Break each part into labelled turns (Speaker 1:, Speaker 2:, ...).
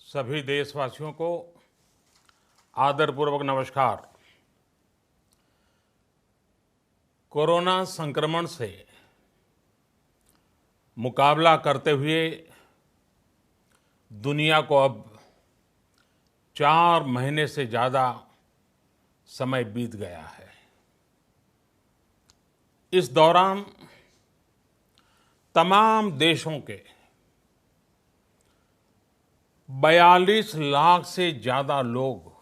Speaker 1: सभी देशवासियों को आदरपूर्वक नमस्कार। कोरोना संक्रमण से मुकाबला करते हुए दुनिया को अब 4 महीने से ज़्यादा समय बीत गया है। इस दौरान तमाम देशों के 42 लाख से ज़्यादा लोग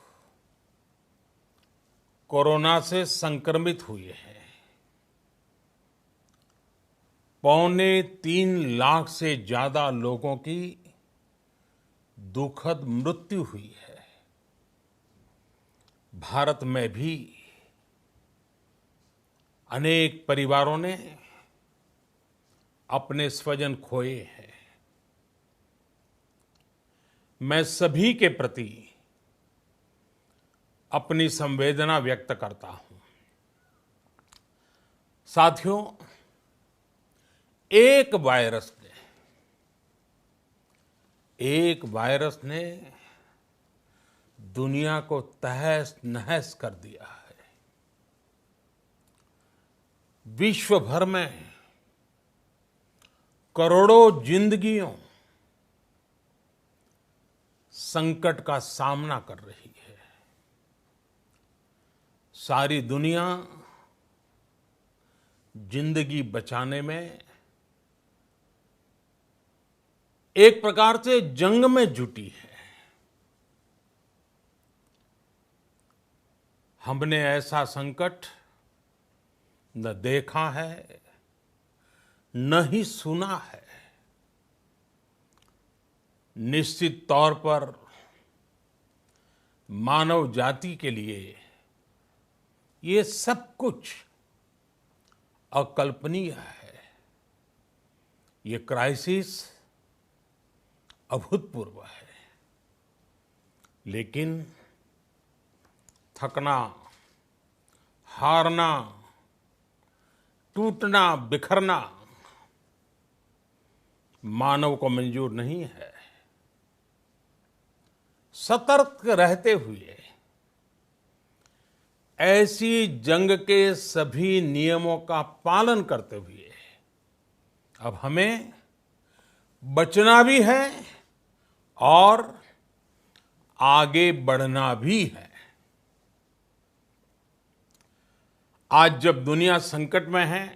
Speaker 1: कोरोना से संक्रमित हुए हैं। 2.25 लाख से ज़्यादा लोगों की दुखद मृत्यु हुई है। भारत में भी अनेक परिवारों ने अपने स्वजन खोए हैं। मैं सभी के प्रति अपनी संवेदना व्यक्त करता हूं। साथियों, एक वायरस ने दुनिया को तहस नहस कर दिया है। विश्व भर में करोड़ों जिंदगियों संकट का सामना कर रही है। सारी दुनिया जिंदगी बचाने में एक प्रकार से जंग में जुटी है। हमने ऐसा संकट न देखा है, न ही सुना है। निश्चित तौर पर मानव जाति के लिए ये सब कुछ अकल्पनीय है। ये क्राइसिस अभूतपूर्व है। लेकिन थकना, हारना, टूटना, बिखरना मानव को मंजूर नहीं है। सतर्क रहते हुए ऐसी जंग के सभी नियमों का पालन करते हुए अब हमें बचना भी है और आगे बढ़ना भी है। आज जब दुनिया संकट में है,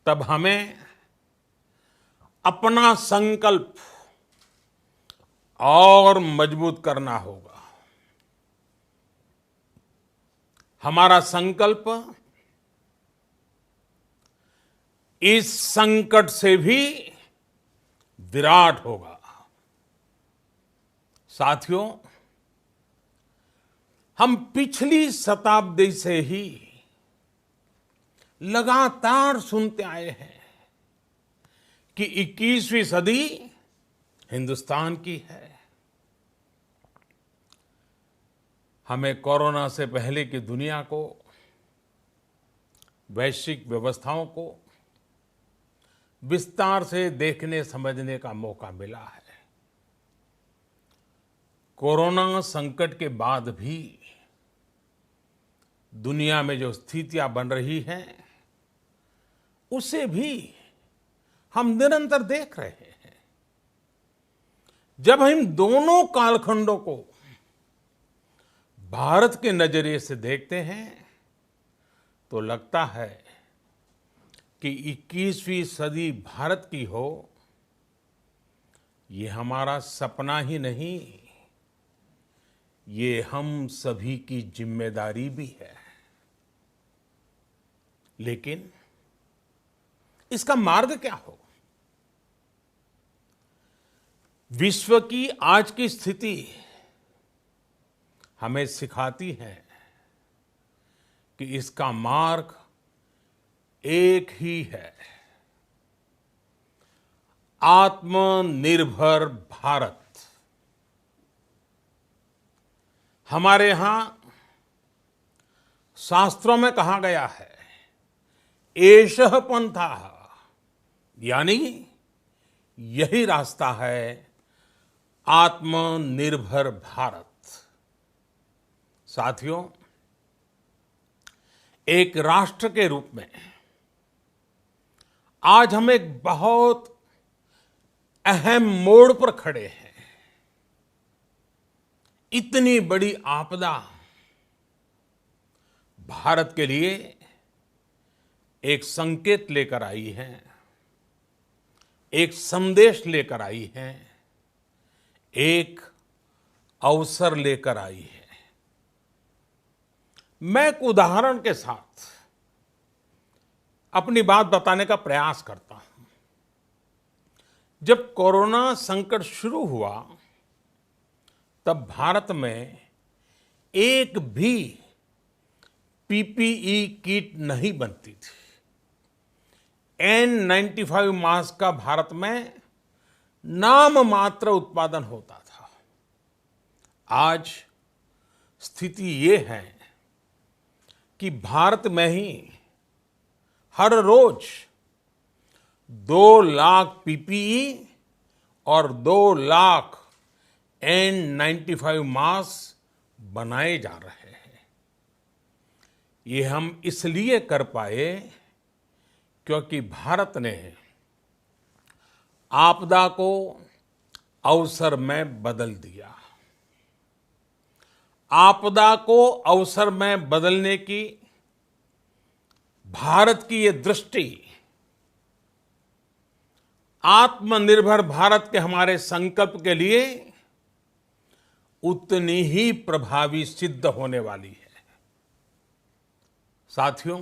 Speaker 1: तब हमें अपना संकल्प और मजबूत करना होगा। हमारा संकल्प इस संकट से भी विराट होगा। साथियों, हम पिछली शताब्दी से ही लगातार सुनते आए हैं कि 21वीं सदी हिंदुस्तान की है। हमें कोरोना से पहले की दुनिया को, वैश्विक व्यवस्थाओं को विस्तार से देखने समझने का मौका मिला है। कोरोना संकट के बाद भी दुनिया में जो स्थितियां बन रही हैं, उसे भी हम निरंतर देख रहे हैं। जब हम दोनों कालखंडों को भारत के नजरिए से देखते हैं, तो लगता है कि 21वीं सदी भारत की हो, ये हमारा सपना ही नहीं, ये हम सभी की जिम्मेदारी भी है। लेकिन इसका मार्ग क्या हो? विश्व की आज की स्थिति हमें सिखाती है कि इसका मार्ग एक ही है, आत्मनिर्भर भारत। हमारे यहां शास्त्रों में कहा गया है, एषः पंथः, यानी यही रास्ता है आत्मनिर्भर भारत। साथियों, एक राष्ट्र के रूप में आज हम एक बहुत अहम मोड़ पर खड़े हैं। इतनी बड़ी आपदा भारत के लिए एक संकेत लेकर आई है, एक संदेश लेकर आई है, एक अवसर लेकर आई है। मैं एक उदाहरण के साथ अपनी बात बताने का प्रयास करता हूं। जब कोरोना संकट शुरू हुआ, तब भारत में एक भी पीपीई किट नहीं बनती थी। N95 मास्क का भारत में नाम मात्र उत्पादन होता था। आज स्थिति ये है कि भारत में ही हर रोज 2 लाख पीपीई और 2 लाख N95 मास्क बनाए जा रहे हैं। ये हम इसलिए कर पाए क्योंकि भारत ने आपदा को अवसर में बदल दिया। आपदा को अवसर में बदलने की भारत की ये दृष्टि आत्मनिर्भर भारत के हमारे संकल्प के लिए उतनी ही प्रभावी सिद्ध होने वाली है। साथियों,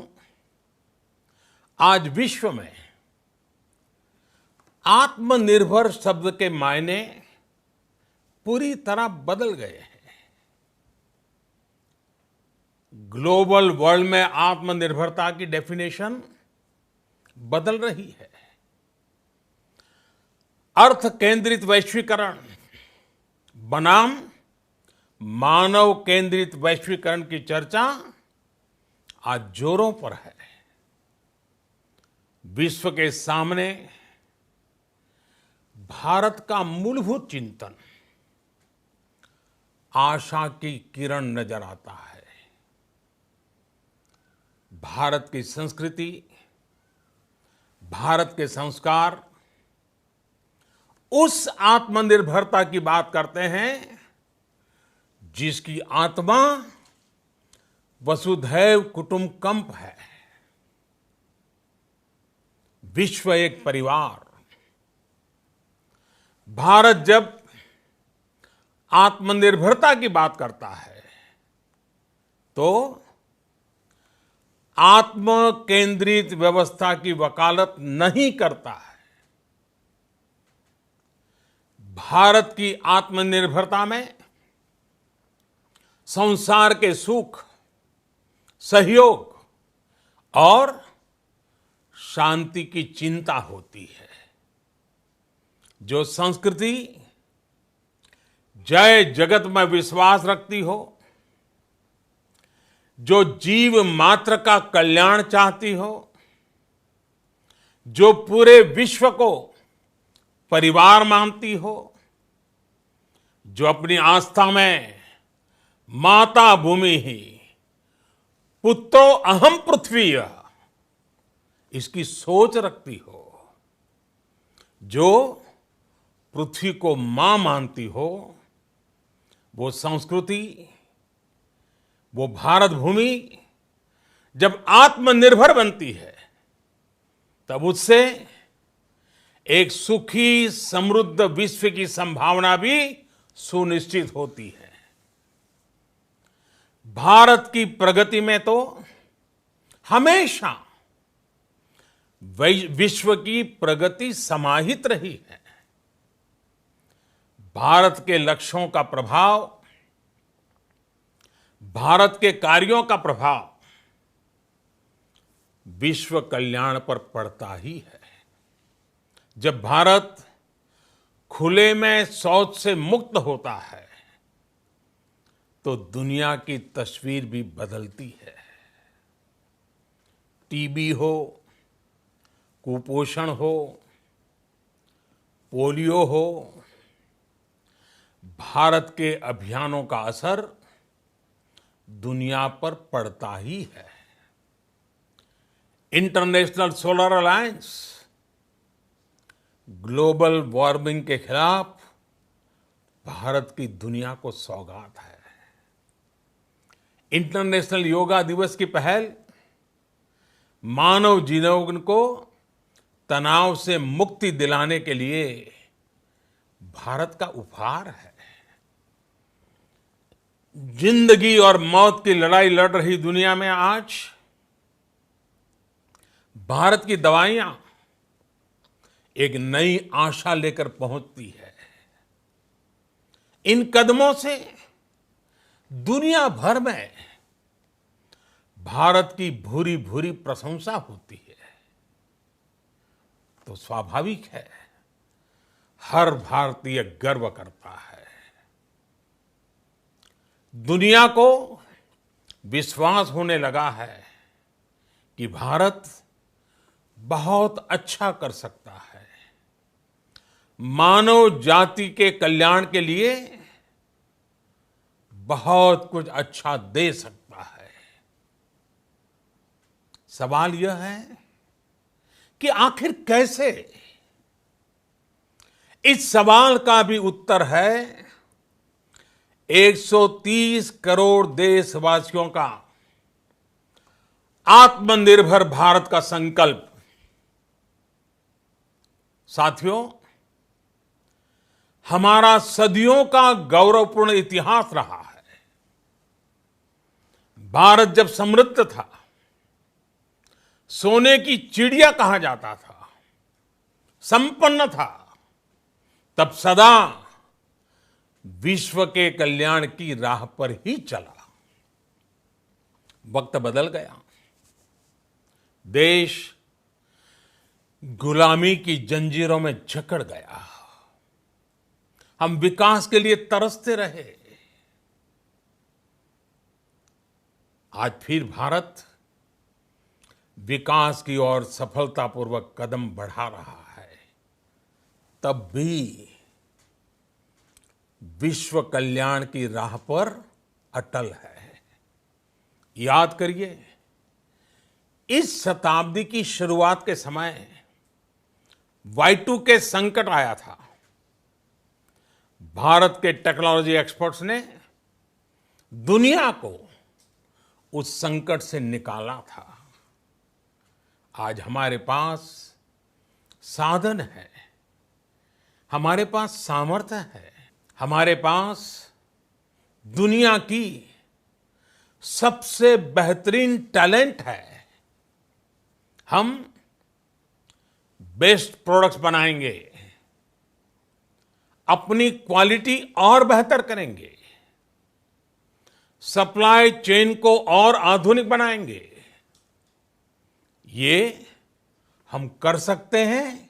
Speaker 1: आज विश्व में आत्मनिर्भर शब्द के मायने पूरी तरह बदल गए हैं। ग्लोबल वर्ल्ड में आत्मनिर्भरता की डेफिनेशन बदल रही है। अर्थ केंद्रित वैश्वीकरण बनाम मानव केंद्रित वैश्वीकरण की चर्चा आज जोरों पर है। विश्व के सामने भारत का मूलभूत चिंतन आशा की किरण नजर आता है। भारत की संस्कृति, भारत के संस्कार उस आत्मनिर्भरता की बात करते हैं जिसकी आत्मा वसुधैव कुटुंबकम है। विश्व एक परिवार। भारत जब आत्मनिर्भरता की बात करता है तो आत्म केंद्रित व्यवस्था की वकालत नहीं करता है। भारत की आत्मनिर्भरता में संसार के सुख, सहयोग और शांति की चिंता होती है। जो संस्कृति जय जगत में विश्वास रखती हो, जो जीव मात्र का कल्याण चाहती हो, जो पूरे विश्व को परिवार मानती हो, जो अपनी आस्था में माता भूमि ही पुत्रो अहम पृथ्वी इसकी सोच रखती हो, जो पृथ्वी को मां मानती हो, वो संस्कृति, वो भारत भूमि जब आत्मनिर्भर बनती है तब उससे एक सुखी समृद्ध विश्व की संभावना भी सुनिश्चित होती है। भारत की प्रगति में तो हमेशा विश्व की प्रगति समाहित रही है। भारत के लक्ष्यों का प्रभाव, भारत के कार्यों का प्रभाव विश्व कल्याण पर पड़ता ही है। जब भारत खुले में शौच से मुक्त होता है तो दुनिया की तस्वीर भी बदलती है। टीबी हो, कुपोषण हो, पोलियो हो, भारत के अभियानों का असर दुनिया पर पड़ता ही है। International solar alliance global warming के खिलाफ भारत की दुनिया को सौगात है। इंटरनेशनल योगा दिवस की पहल मानव जीवन को तनाव से मुक्ति दिलाने के लिए भारत का उपहार है। जिंदगी और मौत की लड़ाई लड़ रही दुनिया में आज भारत की दवाइयां एक नई आशा लेकर पहुंचती है। इन कदमों से दुनिया भर में भारत की भूरी भूरी प्रशंसा होती है। तो स्वाभाविक है, हर भारतीय गर्व करता है। दुनिया को विश्वास होने लगा है कि भारत बहुत अच्छा कर सकता है, मानव जाति के कल्याण के लिए बहुत कुछ अच्छा दे सकता है। सवाल यह है कि आखिर कैसे? इस सवाल का भी उत्तर है 130 करोड़ देशवासियों का आत्मनिर्भर भारत का संकल्प। साथियों, हमारा सदियों का गौरवपूर्ण इतिहास रहा है। भारत जब समृद्ध था, सोने की चिड़िया कहा जाता था, संपन्न था, तब सदा विश्व के कल्याण की राह पर ही चला। वक्त बदल गया, देश गुलामी की जंजीरों में जकड़ गया। हम विकास के लिए तरसते रहे। आज फिर भारत विकास की ओर सफलतापूर्वक कदम बढ़ा रहा है। तब भी विश्व कल्याण की राह पर अटल है। याद करिए, इस शताब्दी की शुरुआत के समय Y2K संकट आया था। भारत के टेक्नोलॉजी एक्सपर्ट्स ने दुनिया को उस संकट से निकाला था। आज हमारे पास साधन है, हमारे पास सामर्थ्य है, हमारे पास दुनिया की सबसे बेहतरीन टैलेंट है। हम बेस्ट प्रोडक्ट्स बनाएंगे, अपनी क्वालिटी और बेहतर करेंगे, सप्लाई चेन को और आधुनिक बनाएंगे। ये हम कर सकते हैं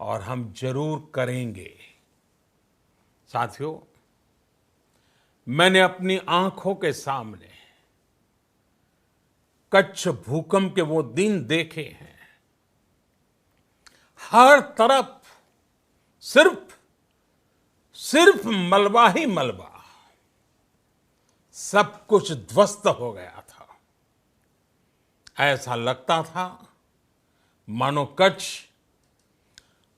Speaker 1: और हम जरूर करेंगे। साथियों, मैंने अपनी आंखों के सामने कच्छ भूकंप के वो दिन देखे हैं। हर तरफ सिर्फ मलबा ही मलबा, सब कुछ ध्वस्त हो गया था। ऐसा लगता था मानो कच्छ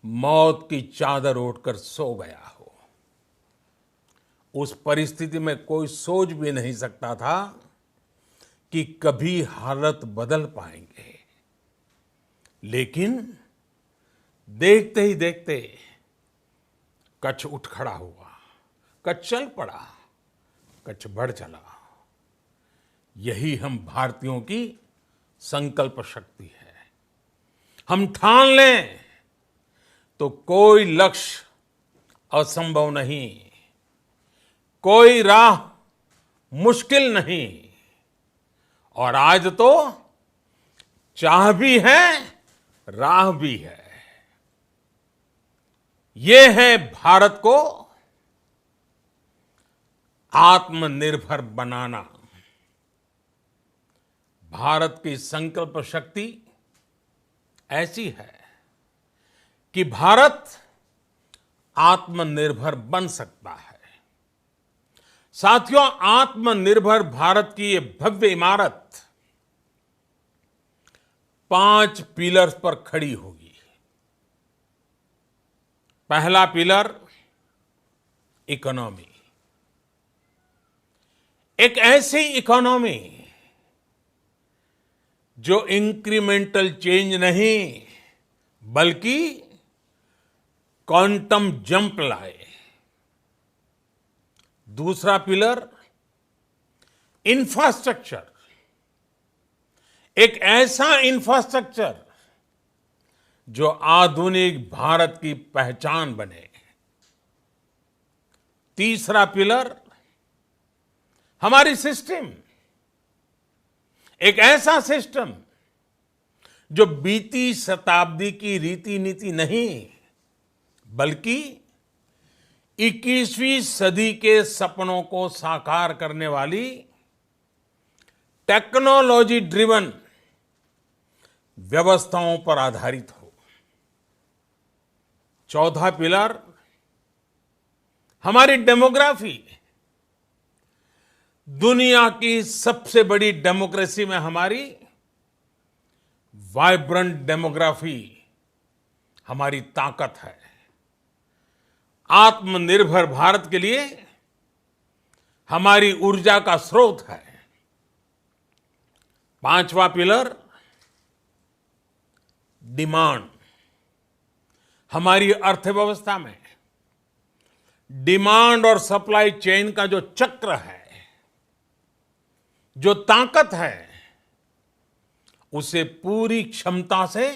Speaker 1: मौत की चादर ओढ़कर सो गया हो। उस परिस्थिति में कोई सोच भी नहीं सकता था कि कभी हालत बदल पाएंगे। लेकिन देखते ही देखते कच्छ उठ खड़ा हुआ, कच्छ चल पड़ा, कच्छ बढ़ चला। यही हम भारतीयों की संकल्प शक्ति है। हम ठान लें तो कोई लक्ष्य असंभव नहीं, कोई राह मुश्किल नहीं। और आज तो चाह भी है, राह भी है। ये है भारत को आत्मनिर्भर बनाना। भारत की संकल्प शक्ति ऐसी है कि भारत आत्मनिर्भर बन सकता है। साथियों, आत्मनिर्भर भारत की ये भव्य इमारत 5 पिलर्स पर खड़ी होगी। पहला पिलर, इकोनॉमी। एक ऐसी इकोनॉमी जो इंक्रीमेंटल चेंज नहीं बल्कि क्वांटम जंप लाए। दूसरा पिलर, इंफ्रास्ट्रक्चर। एक ऐसा इंफ्रास्ट्रक्चर जो आधुनिक भारत की पहचान बने। तीसरा पिलर, हमारी सिस्टम। एक ऐसा सिस्टम जो बीती शताब्दी की रीति नीति नहीं बल्कि 21वीं सदी के सपनों को साकार करने वाली टेक्नोलॉजी ड्रिवन व्यवस्थाओं पर आधारित हो। चौथा पिलर, हमारी डेमोग्राफी। दुनिया की सबसे बड़ी डेमोक्रेसी में हमारी वाइब्रेंट डेमोग्राफी हमारी ताकत है। आत्मनिर्भर भारत के लिए हमारी ऊर्जा का स्रोत है। पांचवा पिलर, डिमांड। हमारी अर्थव्यवस्था में डिमांड और सप्लाई चेन का जो चक्र है, जो ताकत है, उसे पूरी क्षमता से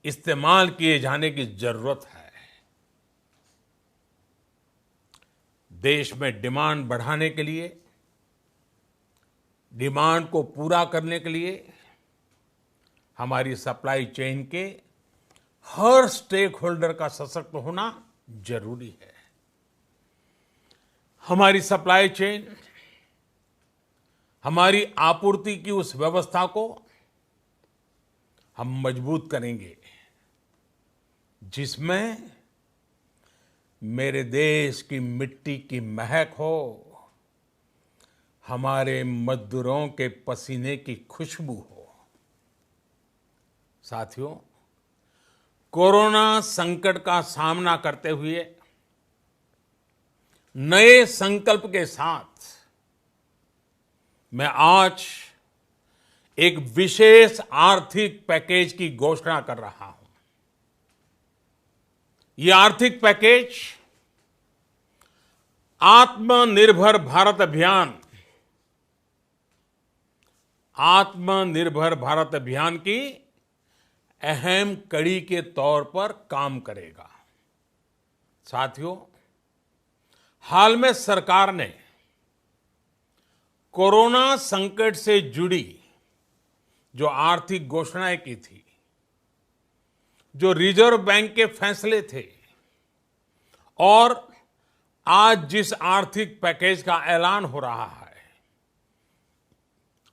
Speaker 1: इस्तेमाल किए जाने की जरूरत है। देश में डिमांड बढ़ाने के लिए, डिमांड को पूरा करने के लिए हमारी सप्लाई चेन के हर स्टेक होल्डर का सशक्त होना जरूरी है। हमारी सप्लाई चेन, हमारी आपूर्ति की उस व्यवस्था को हम मजबूत करेंगे जिसमें मेरे देश की मिट्टी की महक हो, हमारे मजदूरों के पसीने की खुशबू हो। साथियों, कोरोना संकट का सामना करते हुए नए संकल्प के साथ मैं आज एक विशेष आर्थिक पैकेज की घोषणा कर रहा हूं। यह आर्थिक पैकेज आत्मनिर्भर भारत अभियान, आत्मनिर्भर भारत अभियान की अहम कड़ी के तौर पर काम करेगा। साथियों, हाल में सरकार ने कोरोना संकट से जुड़ी जो आर्थिक घोषणाएं की थी, जो रिजर्व बैंक के फैसले थे और आज जिस आर्थिक पैकेज का ऐलान हो रहा है,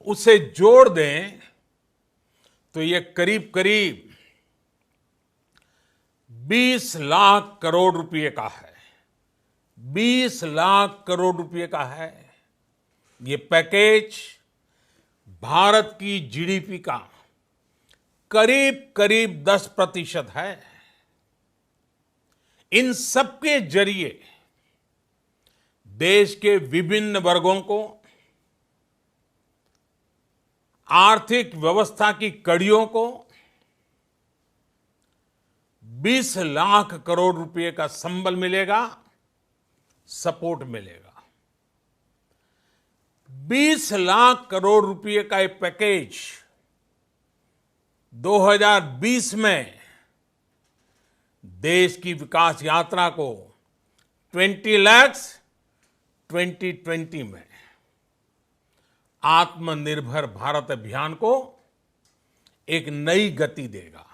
Speaker 1: उसे जोड़ दें तो ये करीब करीब 20 लाख करोड़ रुपए का है। 20 लाख करोड़ रुपए का है। ये पैकेज भारत की जीडीपी का करीब करीब 10% है। इन सबके जरिए देश के विभिन्न वर्गों को आर्थिक व्यवस्था की कड़ियों को 20 लाख करोड़ रुपए का संबल मिलेगा, सपोर्ट मिलेगा। 20 लाख करोड़ रुपए का एक पैकेज 2020 में देश की विकास यात्रा को 20 लाख 2020 में आत्मनिर्भर भारत अभियान को एक नई गति देगा।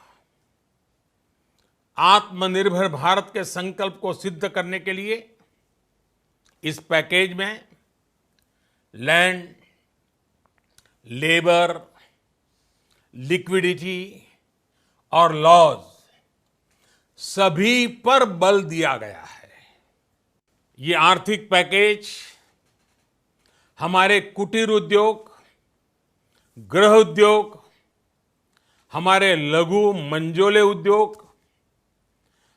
Speaker 1: आत्मनिर्भर भारत के संकल्प को सिद्ध करने के लिए इस पैकेज में लैंड, लेबर, लिक्विडिटी और लॉज सभी पर बल दिया गया है। ये आर्थिक पैकेज हमारे कुटीर उद्योग, गृह उद्योग, हमारे लघु मंझोले उद्योग,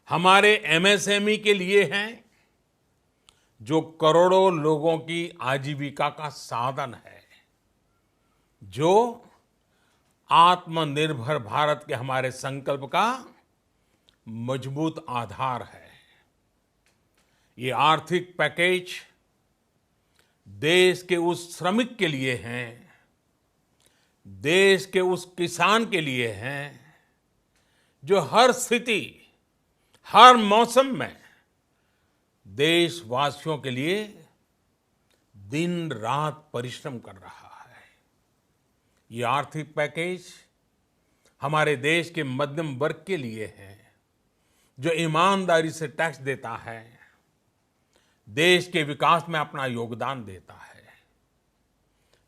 Speaker 1: हमारे एमएसएमई के लिए हैं, जो करोड़ों लोगों की आजीविका का साधन है, जो आत्मनिर्भर भारत के हमारे संकल्प का मजबूत आधार है। ये आर्थिक पैकेज देश के उस श्रमिक के लिए हैं, देश के उस किसान के लिए हैं, जो हर स्थिति, हर मौसम में देशवासियों के लिए दिन रात परिश्रम कर रहा है। ये आर्थिक पैकेज हमारे देश के मध्यम वर्ग के लिए है, जो ईमानदारी से टैक्स देता है, देश के विकास में अपना योगदान देता है।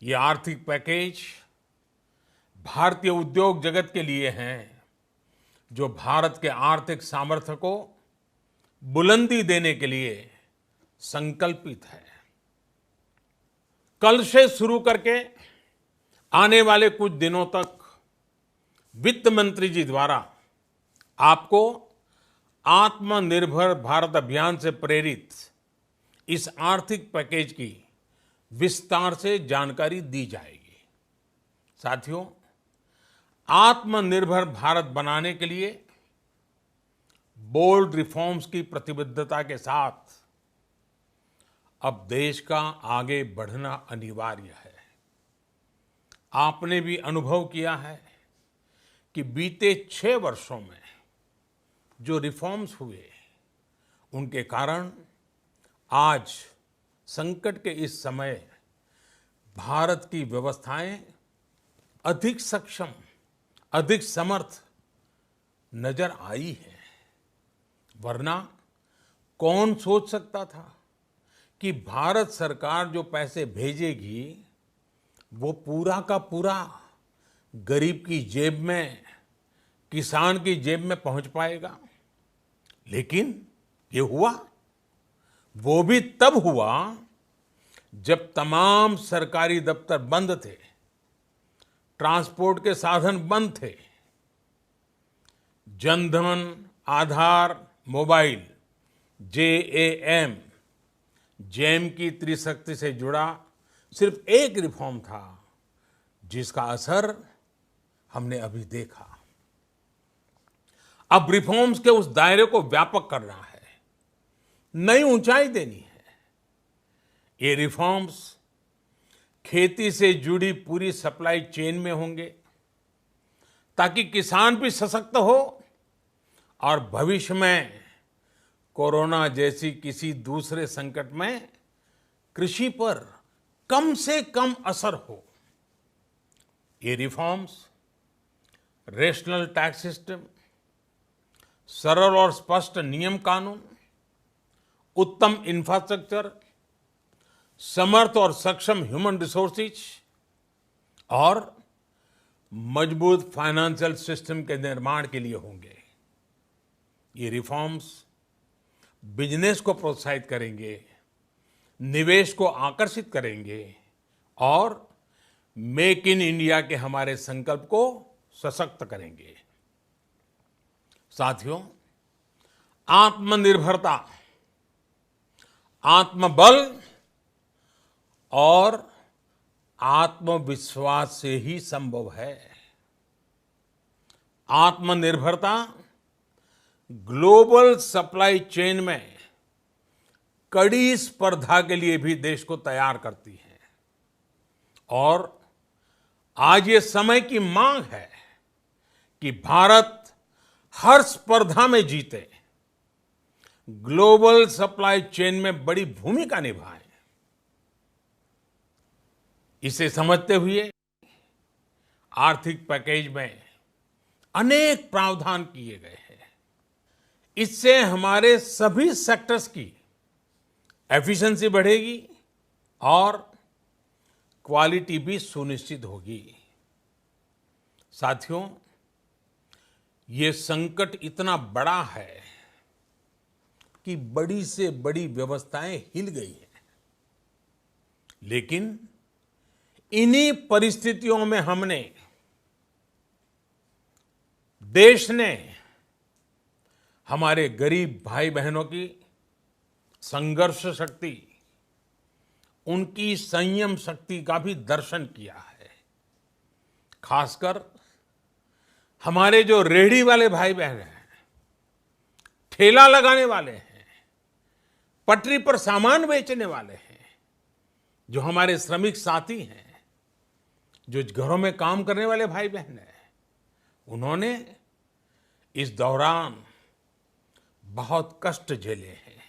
Speaker 1: ये आर्थिक पैकेज भारतीय उद्योग जगत के लिए हैं, जो भारत के आर्थिक सामर्थ्य को बुलंदी देने के लिए संकल्पित है। कल से शुरू करके आने वाले कुछ दिनों तक वित्त मंत्री जी द्वारा आपको आत्मनिर्भर भारत अभियान से प्रेरित इस आर्थिक पैकेज की विस्तार से जानकारी दी जाएगी। साथियों, आत्मनिर्भर भारत बनाने के लिए बोल्ड रिफॉर्म्स की प्रतिबद्धता के साथ अब देश का आगे बढ़ना अनिवार्य है। आपने भी अनुभव किया है कि बीते 6 वर्षों में जो रिफॉर्म्स हुए, उनके कारण आज संकट के इस समय भारत की व्यवस्थाएं अधिक सक्षम, अधिक समर्थ नजर आई है। वरना कौन सोच सकता था कि भारत सरकार जो पैसे भेजेगी वो पूरा का पूरा गरीब की जेब में, किसान की जेब में पहुंच पाएगा। लेकिन ये हुआ, वो भी तब हुआ जब तमाम सरकारी दफ्तर बंद थे, ट्रांसपोर्ट के साधन बंद थे। जनधन, आधार, मोबाइल, जेएएम, जेम की त्रिशक्ति से जुड़ा सिर्फ एक रिफॉर्म था, जिसका असर हमने अभी देखा। अब रिफॉर्म्स के उस दायरे को व्यापक करना है, नई ऊंचाई देनी है। ये रिफॉर्म्स खेती से जुड़ी पूरी सप्लाई चेन में होंगे, ताकि किसान भी सशक्त हो और भविष्य में कोरोना जैसी किसी दूसरे संकट में कृषि पर कम से कम असर हो। ये रिफॉर्म्स रेशनल टैक्स सिस्टम, सरल और स्पष्ट नियम कानून, उत्तम इंफ्रास्ट्रक्चर, समर्थ और सक्षम ह्यूमन रिसोर्सेज और मजबूत फाइनेंशियल सिस्टम के निर्माण के लिए होंगे। ये रिफॉर्म्स बिजनेस को प्रोत्साहित करेंगे, निवेश को आकर्षित करेंगे और मेक इन इंडिया के हमारे संकल्प को सशक्त करेंगे। साथियों, आत्मनिर्भरता, आत्मबल और आत्मविश्वास से ही संभव है। आत्मनिर्भरता ग्लोबल सप्लाई चेन में कड़ी स्पर्धा के लिए भी देश को तैयार करती है और आज ये समय की मांग है कि भारत हर स्पर्धा में जीते, ग्लोबल सप्लाई चेन में बड़ी भूमिका निभाए। इसे समझते हुए आर्थिक पैकेज में अनेक प्रावधान किए गए हैं। इससे हमारे सभी सेक्टर्स की एफिशिएंसी बढ़ेगी और क्वालिटी भी सुनिश्चित होगी। साथियों, ये संकट इतना बड़ा है कि बड़ी से बड़ी व्यवस्थाएं हिल गई हैं। लेकिन इन्हीं परिस्थितियों में देश ने हमारे गरीब भाई बहनों की संघर्ष शक्ति, उनकी संयम शक्ति का भी दर्शन किया है। खासकर हमारे जो रेहड़ी वाले भाई बहन हैं, ठेला लगाने वाले हैं, पटरी पर सामान बेचने वाले हैं, जो हमारे श्रमिक साथी हैं, जो घरों में काम करने वाले भाई बहन हैं, उन्होंने इस दौरान बहुत कष्ट झेले हैं,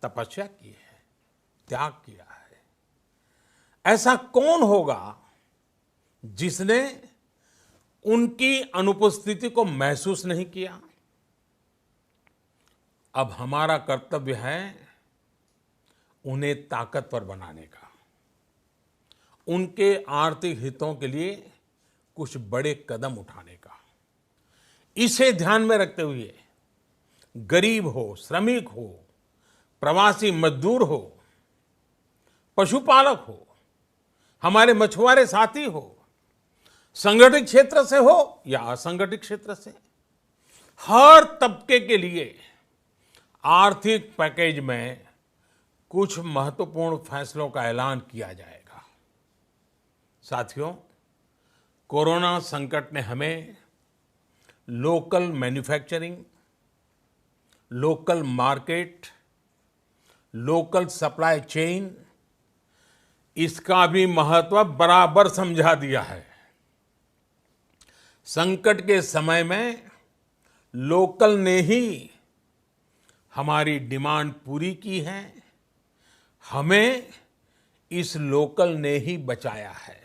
Speaker 1: तपस्या की है, त्याग किया है। ऐसा कौन होगा जिसने उनकी अनुपस्थिति को महसूस नहीं किया? अब हमारा कर्तव्य है उन्हें ताकतवर बनाने का, उनके आर्थिक हितों के लिए कुछ बड़े कदम उठाने का। इसे ध्यान में रखते हुए गरीब हो, श्रमिक हो, प्रवासी मजदूर हो, पशुपालक हो, हमारे मछुआरे साथी हो, संगठित क्षेत्र से हो या असंगठित क्षेत्र से, हर तबके के लिए आर्थिक पैकेज में कुछ महत्वपूर्ण फैसलों का ऐलान किया जाएगा। साथियों, कोरोना संकट ने हमें local manufacturing, local market, local supply chain, इसका भी महत्व बराबर समझा दिया है। संकट के समय में लोकल ने ही हमारी डिमांड पूरी की है, हमें इस लोकल ने ही बचाया है।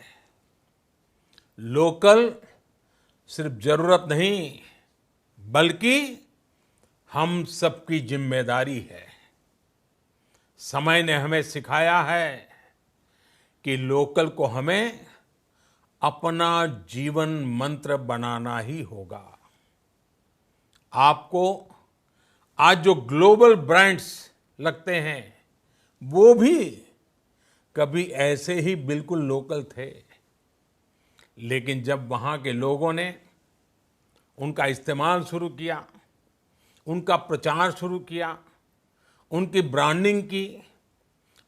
Speaker 1: लोकल सिर्फ जरूरत नहीं, बल्कि हम सबकी जिम्मेदारी है। समय ने हमें सिखाया है कि लोकल को हमें अपना जीवन मंत्र बनाना ही होगा। आपको आज जो ग्लोबल ब्रांड्स लगते हैं, वो भी कभी ऐसे ही बिल्कुल लोकल थे, लेकिन जब वहाँ के लोगों ने उनका इस्तेमाल शुरू किया, उनका प्रचार शुरू किया, उनकी ब्रांडिंग की,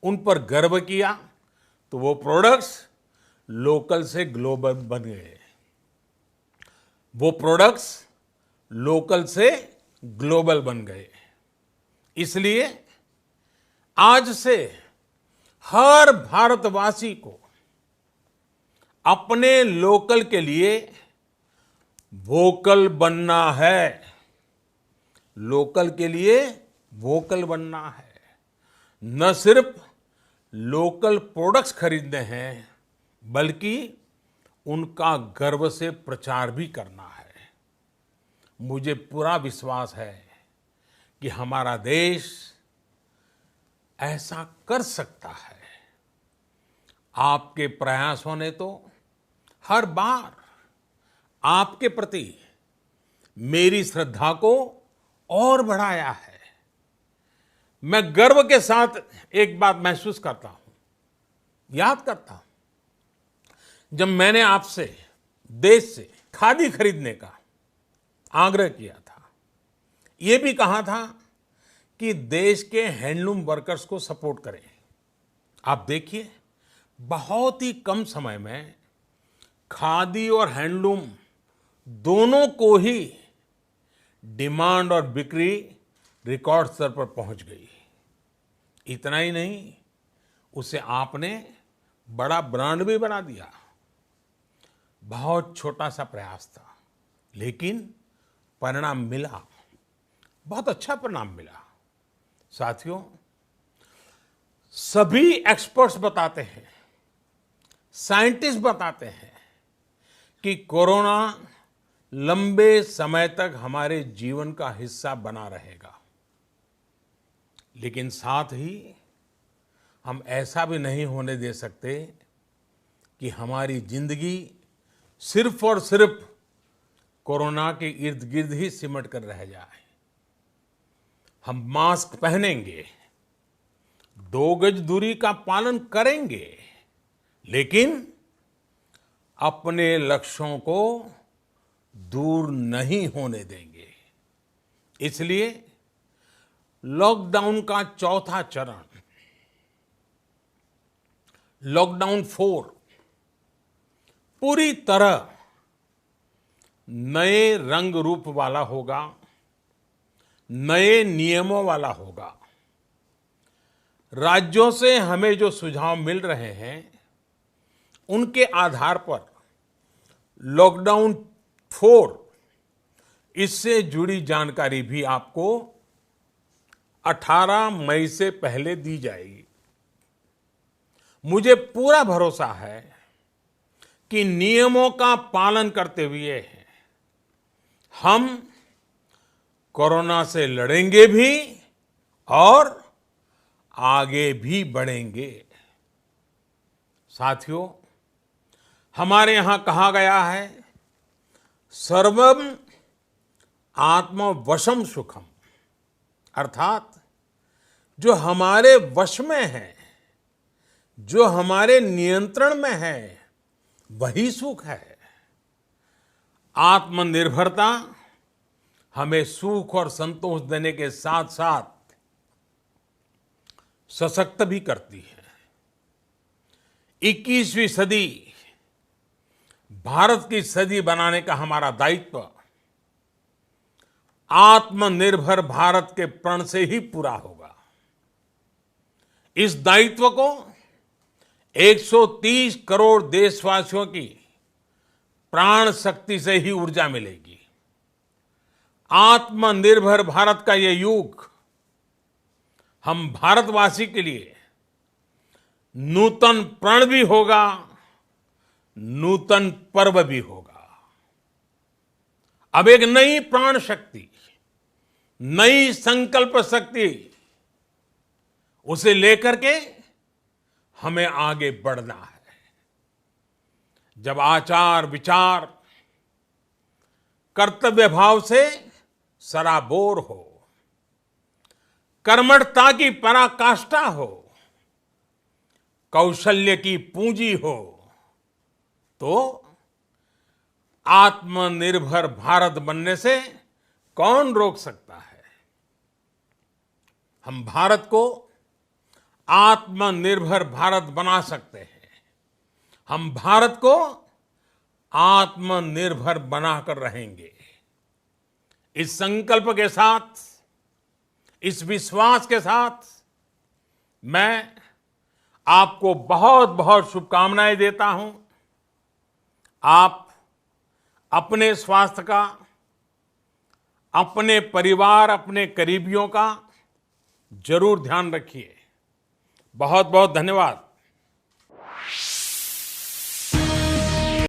Speaker 1: उन पर गर्व किया, तो वो प्रोडक्ट्स लोकल से ग्लोबल बन गए। वो प्रोडक्ट्स लोकल से ग्लोबल बन गए। इसलिए आज से हर भारतवासी को अपने लोकल के लिए वोकल बनना है। लोकल के लिए वोकल बनना है। न सिर्फ लोकल प्रोडक्ट्स खरीदने हैं, बल्कि उनका गर्व से प्रचार भी करना है। मुझे पूरा विश्वास है कि हमारा देश ऐसा कर सकता है। आपके प्रयासों ने तो हर बार आपके प्रति मेरी श्रद्धा को और बढ़ाया है। मैं गर्व के साथ एक बात महसूस करता हूं, याद करता हूं, जब मैंने आपसे देश से खादी खरीदने का आग्रह किया था, यह भी कहा था कि देश के हैंडलूम वर्कर्स को सपोर्ट करें। आप देखिए, बहुत ही कम समय में खादी और हैंडलूम दोनों को ही डिमांड और बिक्री रिकॉर्ड स्तर पर पहुंच गई। इतना ही नहीं, उसे आपने बड़ा ब्रांड भी बना दिया। बहुत छोटा सा प्रयास था, लेकिन परिणाम मिला, बहुत अच्छा परिणाम मिला। साथियों, सभी एक्सपर्ट्स बताते हैं, साइंटिस्ट बताते हैं कि कोरोना लंबे समय तक हमारे जीवन का हिस्सा बना रहेगा। लेकिन साथ ही हम ऐसा भी नहीं होने दे सकते कि हमारी जिंदगी सिर्फ और सिर्फ कोरोना के इर्द गिर्द ही सिमट कर रह जाए। हम मास्क पहनेंगे, 2 गज दूरी का पालन करेंगे, लेकिन अपने लक्ष्यों को दूर नहीं होने देंगे। इसलिए लॉकडाउन का चौथा चरण, लॉकडाउन 4, पूरी तरह नए रंग रूप वाला होगा, नए नियमों वाला होगा। राज्यों से हमें जो सुझाव मिल रहे हैं, उनके आधार पर लॉकडाउन 4, इससे जुड़ी जानकारी भी आपको 18 मई से पहले दी जाएगी। मुझे पूरा भरोसा है कि नियमों का पालन करते हुए हम कोरोना से लड़ेंगे भी और आगे भी बढ़ेंगे। साथियों, हमारे यहां कहा गया है, सर्वम आत्मवशम सुखम, अर्थात जो हमारे वश में है, जो हमारे नियंत्रण में है, वही सुख है। आत्मनिर्भरता हमें सुख और संतोष देने के साथ साथ सशक्त भी करती है। 21वीं सदी भारत की सदी बनाने का हमारा दायित्व आत्मनिर्भर भारत के प्रण से ही पूरा होगा। इस दायित्व को 130 करोड़ देशवासियों की प्राण शक्ति से ही ऊर्जा मिलेगी। आत्मनिर्भर भारत का ये युग हम भारतवासी के लिए नूतन प्रण भी होगा, नूतन पर्व भी होगा। अब एक नई प्राण शक्ति, नई संकल्प शक्ति, उसे लेकर के हमें आगे बढ़ना है। जब आचार विचार कर्तव्य भाव से सराबोर हो, कर्मठता की पराकाष्ठा हो, कौशल्य की पूंजी हो, तो आत्मनिर्भर भारत बनने से कौन रोक सकता है। हम भारत को आत्मनिर्भर भारत बना सकते हैं। हम भारत को आत्मनिर्भर बनाकर रहेंगे। इस संकल्प के साथ, इस विश्वास के साथ मैं आपको बहुत बहुत शुभकामनाएं देता हूं। आप अपने स्वास्थ्य का, अपने परिवार, अपने करीबियों का जरूर ध्यान रखिए। बहुत बहुत धन्यवाद।